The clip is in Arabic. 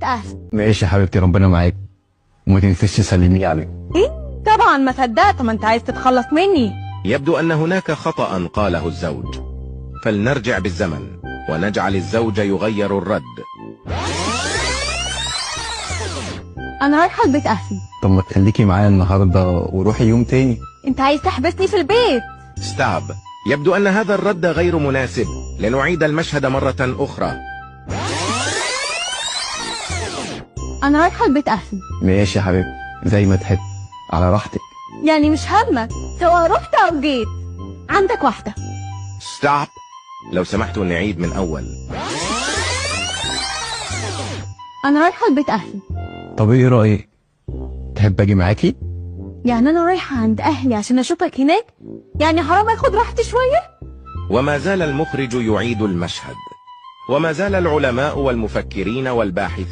أهل. ماشي يا حبيبتي، ربنا معاك، وما تنسيش تسلمي عليك. إيه؟ طبعا ما صدقت، ما أنت عايز تتخلص مني. يبدو أن هناك خطأ قاله الزوج، فلنرجع بالزمن ونجعل الزوج يغير الرد. أنا رايحة البيت أهلي. طب ما تخليكي معايا النهارده وروحي يوم تاني. أنت عايز تحبسني في البيت. ستاب. يبدو أن هذا الرد غير مناسب، لنعيد المشهد مرة أخرى. أنا رايحة البيت أهلي. ماشي يا حبيبتي، زي ما تحب، على راحتك. يعني مش همك سواء رحت أو جيت، عندك واحدة. ستوب. لو سمحتوا نعيد من أول. أنا رايحة البيت أهلي. طب ايه رأيك؟ تحب اجي معاكي؟ يعني أنا رايحة عند أهلي عشان أشوفك هناك؟ يعني حرام أخد راحتي شوية؟ وما زال المخرج يعيد المشهد، وما زال العلماء والمفكرين والباحثين